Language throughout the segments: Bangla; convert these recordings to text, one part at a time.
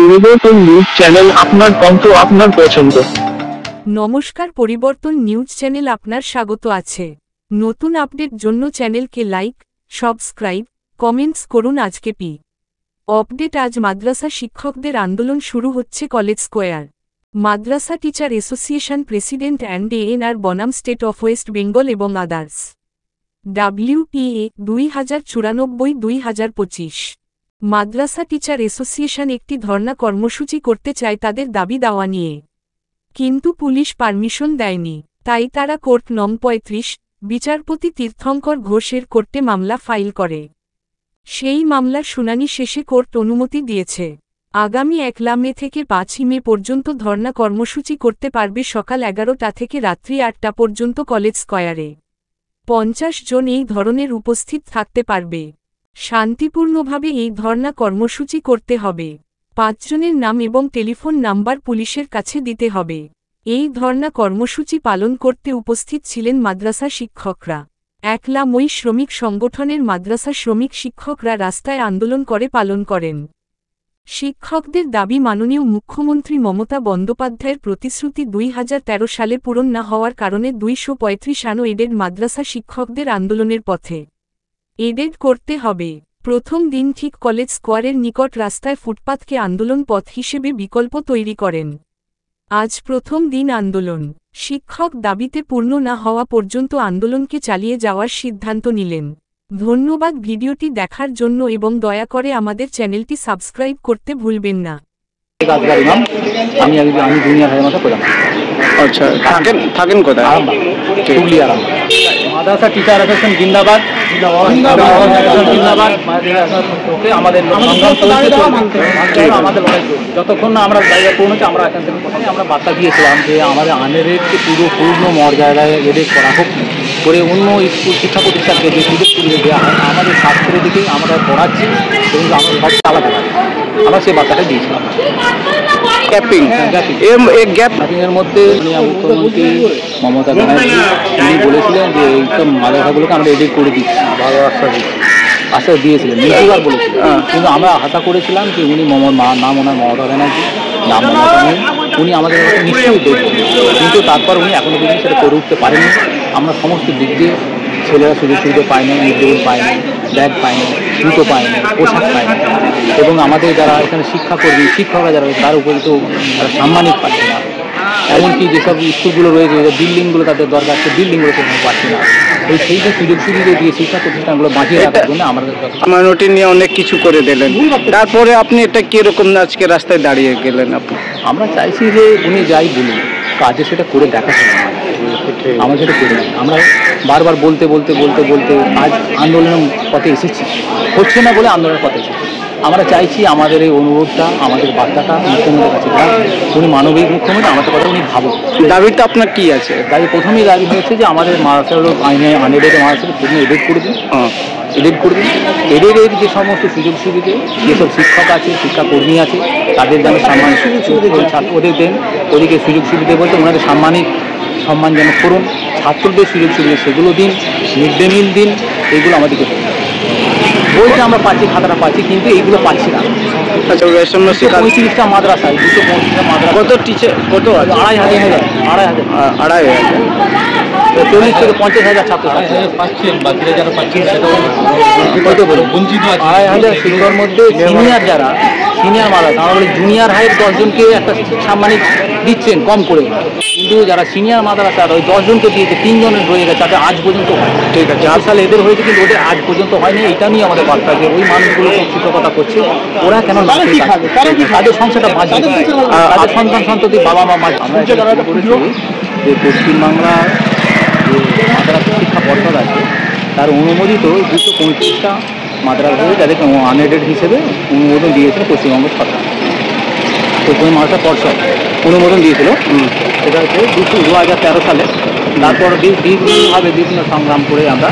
পরিবর্তন নিউজ চ্যানেল, আপনার কণ্ঠ আপনার পছন্দ। নমস্কার, পরিবর্তন নিউজ চ্যানেল আপনার স্বাগত আছে। নতুন আপডেট জন্য চ্যানেলকে লাইক, সাবস্ক্রাইব, কমেন্টস করুন। আজকে আপডেট। আজ মাদ্রাসা শিক্ষকদের আন্দোলন শুরু হচ্ছে college square. Madrasa teacher association president and ANR বনাম স্টেট অফ ওয়েস্ট বেঙ্গল এবং আদার্স। WPA 2094-2025। মাদ্রাসা টিচার অ্যাসোসিয়েশন একটি ধর্ণা কর্মসূচি করতে চায় তাদের দাবি দাওয়া নিয়ে, কিন্তু পুলিশ পারমিশন দেয়নি। তাই তারা কোর্ট নং 35, বিচারপতি তীর্থঙ্কর ঘোষের কোর্টে মামলা ফাইল করে। সেই মামলার শুনানি শেষে কোর্ট অনুমতি দিয়েছে। আগামী 1 মে থেকে 5 মে পর্যন্ত ধর্ণা কর্মসূচি করতে পারবে সকাল 11টা থেকে রাত্রি 8টা পর্যন্ত কলেজ স্কয়ারে। 50 জন এই ধরনের উপস্থিত থাকতে পারবে। শান্তিপূর্ণভাবে এই ধর্ণা কর্মসূচি করতে হবে। 5 জনের নাম এবং টেলিফোন নাম্বার পুলিশের কাছে দিতে হবে। এই ধর্ণা কর্মসূচি পালন করতে উপস্থিত ছিলেন মাদ্রাসা শিক্ষকরা। একলাময়ী শ্রমিক সংগঠনের মাদ্রাসা শ্রমিক শিক্ষকরা রাস্তায় আন্দোলন করে পালন করেন। শিক্ষকদের দাবি মাননীয় মুখ্যমন্ত্রী মমতা বন্দ্যোপাধ্যায়ের প্রতিশ্রুতি 2013 সালে পূরণ না হওয়ার কারণে 235 এডেড মাদ্রাসা শিক্ষকদের আন্দোলনের পথে। এডেড করতে হবে। প্রথম দিন ঠিক কলেজ স্কোয়ারের নিকট রাস্তায় ফুটপাতকে আন্দোলন পথ হিসেবে বিকল্প তৈরি করেন। আজ প্রথম দিন আন্দোলন। শিক্ষক দাবিতে পূর্ণ না হওয়া পর্যন্ত আন্দোলনকে চালিয়ে যাওয়ার সিদ্ধান্ত নিলেন। ধন্যবাদ ভিডিওটি দেখার জন্য এবং দয়া করে আমাদের চ্যানেলটি সাবস্ক্রাইব করতে ভুলবেন না। আমি জুনিয়র হাই মাদ্রাসা প্রধান। আচ্ছা, থাকেন কোথায়? মাদ্রাসা টিচার অ্যাসোসিয়েশন জিন্দাবাদ, জিন্দাবাদ। আমাদের যতক্ষণ না আমরা জায়গা পৌঁছেছি, আমরা এখান থেকে প্রথমে আমরা বার্তা দিয়েছিলাম যে আমাদের আনেরেটকে পূর্ণ মর্যাদায় এডেট করা হোক, করে অন্য স্কুল শিক্ষা প্রতিষ্ঠানকে যে সুযোগ সুবিধা দেওয়া হয় আমাদের ছাত্রের দিকেই আমরা পড়াচ্ছি এবং আমরা সব চালাতে পারি। আমরা সেই বার্তাটা দিয়েছিলাম। গ্যাপিংয়ের মধ্যে মুখ্যমন্ত্রী মমতা ব্যানার্জি তিনি বলেছিলেন যে এই সব মাদ্রাসাগুলোকে আমরা এডিট করে দিচ্ছি, ভালো আশ্বাস দিয়েছিলেন, দ্বিতীয়বার বলেছিলেন। কিন্তু আমরা আশা করেছিলাম যে উনি নাম ওনার মমতা ব্যানার্জি, নাম মমতা নেই, উনি আমাদের নিশ্চয়ই দেখবেন, কিন্তু তারপর উনি এখনও পর্যন্ত সেটা করে উঠতে পারেননি। আমরা সমস্ত দিক দিয়ে ছেলেরা সুযোগ সুবিধা পায়নি, মিড-ডে-মিল পায়নি, ব্যাগ পায়নি, জুতো পায়নি, পোশাক পায়নি, এবং আমাদের যারা এখানে শিক্ষাকর্মী শিক্ষকরা যারা তার উপরে তো সাম্মানিক পাচ্ছে না। এমনকি যেসব স্কুলগুলো রয়েছে, যে বিল্ডিংগুলো তাদের দরকার, সেই বিল্ডিংগুলো সেখানে পাচ্ছে না। সেই যে সুযোগ সুবিধা দিয়ে শিক্ষা প্রতিষ্ঠানগুলো বাঁচিয়ে রাখার জন্য আমাদের মাইনরিটি নিয়ে অনেক কিছু করে দিলেন, তারপরে আপনি এটা কীরকম আজকে রাস্তায় দাঁড়িয়ে গেলেন? আমরা চাইছি যে উনি যাই বলুন, কাজে সেটা করে দেখাতে হবে। আমরা সেটা করি না। আমরা বারবার বলতে আজ আন্দোলনের পথে এসেছি, হচ্ছে না বলে আন্দোলনের পথে এসেছি। আমরা চাইছি আমাদের এই অনুরোধটা, আমাদের বার্তাটা মুখ্যমন্ত্রীর কাছে যাক। উনি মানবিক মুখ্যমন্ত্রী, আমাদের কথা উনি ভাবুক। দাবিটা আপনার কি আছে? প্রথমেই দাবি হয়েছে যে আমাদের মাদ্রাসাগুলো আনএডেড মাদ্রাসাকে প্রথমে এডিট করে দিন, এডের যে সমস্ত সুযোগ সুবিধে যেসব শিক্ষক আছে, শিক্ষাকর্মী আছে, তাদের যেন ওদের দেন। ওদেরকে সুযোগ সুবিধে বলতে ওনাদের সম্মান যেন করুন। ছাত্রদের সুযোগ সুবিধা সেগুলো দিন, মিড-ডে-মিল দিন, এইগুলো আমাদেরকে বইটা আমরা পাচ্ছি, খাতাটা পাচ্ছি, কিন্তু এইগুলো পাচ্ছি না। আচ্ছা, 35টা মাদ্রাসায় 235টা মাদ্রাসা, কত টিচার, কত? 2,500 40 থেকে 50,000 ছাত্র পাচ্ছেন, বাকিরা যারা পাচ্ছেন সেটাও বঞ্চিত। 2,500 শিক্ষার মধ্যে সিনিয়র যারা সিনিয়র মাদ্রাসা, আমরা বলি জুনিয়র হাইয়ের 10 জনকে একটা সাম্মানিক দিচ্ছেন কম করে, কিন্তু যারা সিনিয়র মাদ্রাসার ওই 10 জনকে দিয়েছে, 3 জনের রয়ে গেছে, তাদের আজ পর্যন্ত হয়। ঠিক আছে, 4 সালে এদের হয়েছে, কিন্তু ওদের আজ পর্যন্ত হয়নি। এটা নিয়ে আমাদের বার্তা যে ওই মানুষগুলো শিক্ষকতা করছে, ওরা কেন তাদের সংসারটা বাঁচবে, তাদের সন্তান সন্ততি বাবা মা বাঁচবে। আমরা বলেছি যে পশ্চিমবাংলার যে মাদ্রাসা শিক্ষা পর্ষদ আছে তার অনুমোদিত 235টা মাদ্রাসা যাদেরকে আনএডেড হিসেবে অনুমোদন দিয়েছিল পশ্চিমবঙ্গ সরকার। পশ্চিমবঙ্গ মাদ্রাসা পর্ষদ অনুমোদন দিয়েছিল, সেটা হচ্ছে 2013 সালে। তারপর বিভিন্নভাবে বিভিন্ন সংগ্রাম করে আমরা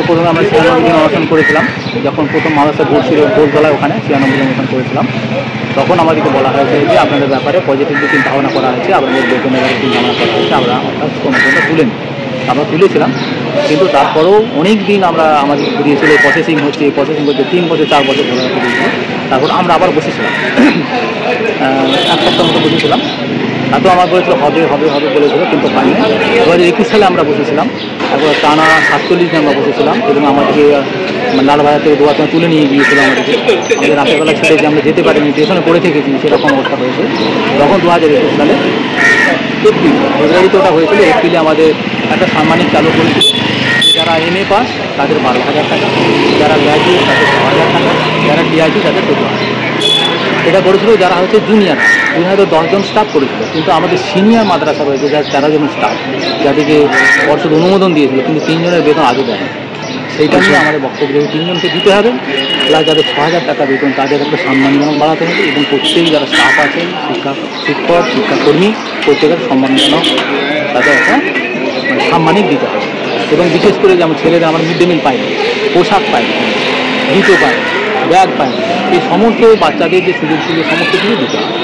প্রথমে আমরা 96 দিন অনশন করেছিলাম। যখন প্রথম মাদ্রাসা ভোট ছিল গোলতলায়, ওখানে 96 দিন অনশন করেছিলাম। তখন আমাদেরকে বলা হয়েছে যে আপনাদের ব্যাপারে পজিটিভলি চিন্তা ভাবনা করা হয়েছে, আপনাদের বেতনের ব্যাপারে চিন্তা ভাবনা করা হয়েছে, আমরা অর্থাৎ সমস্যাটা তুলে নিই। আমরা তুলেছিলাম, কিন্তু তারপরেও অনেক দিন আমরা আমাদের ঘুরিয়েছিল, প্রসেসিং হচ্ছে 3 বছর 4 বছর ধরে ঘুরিয়েছিল। তারপর আমরা আবার বসেছিলাম, 1 সপ্তাহ মতো বসেছিলাম। তারপর আমার বলেছিল হবে হবে হবে বলেছিল, কিন্তু পাইনি। 2021 সালে আমরা বসেছিলাম, তারপর টানা 47 দিন আমরা বসেছিলাম এবং আমাদেরকে লালবাজার থেকে দোয়াতে তুলে নিয়ে গিয়েছিল। আমাদের রাতের বেলা ছেড়ে যে আমরা যেতে পারিনি, স্টেশনে পড়ে থেকেছি, সেরকম অবস্থা হয়েছে। তখন 2021 সালে এপ্রিল, ফেব্রুয়ারিতে ওটা হয়েছিল। এপ্রিলে আমাদের একটা সাম্মানিক চালু করেছিল, যারা MA পাস তাদের 12,000 টাকা, যারা গ্র্যাজুয়েট তাদের 6,000 টাকা, যারা TIT তাদের 14,000। এটা করেছিল যারা হচ্ছে জুনিয়র 10 জন স্টাফ করেছিল, কিন্তু আমাদের সিনিয়র মাদ্রাসা রয়েছে যার 13 জন স্টাফ, যাদেরকে পর্ষদ অনুমোদন দিয়েছিল, কিন্তু 3 জনের বেতন আজও দেয়। সেইটা নিয়ে আমাদের বক্তব্য, 3 জনকে দিতে হবে, প্লাস যাদের 6,000 টাকা বেতন তাদের একটা সম্মানজনক বাড়াতে হবে, এবং প্রত্যেক যারা স্টাফ আছে, শিক্ষক শিক্ষাকর্মী, প্রত্যেকের সম্মানজনক তাদের একটা সাম্মানিক দিতে হবে। এবং বিশেষ করে যেমন ছেলেদের আমার মিড ডে মিল পায়, পোশাক পায়, জুতো পায়, ব্যাগ পায়, এই সমস্ত বাচ্চাদের যে সুযোগ সমস্ত কিছু দিতে হবে।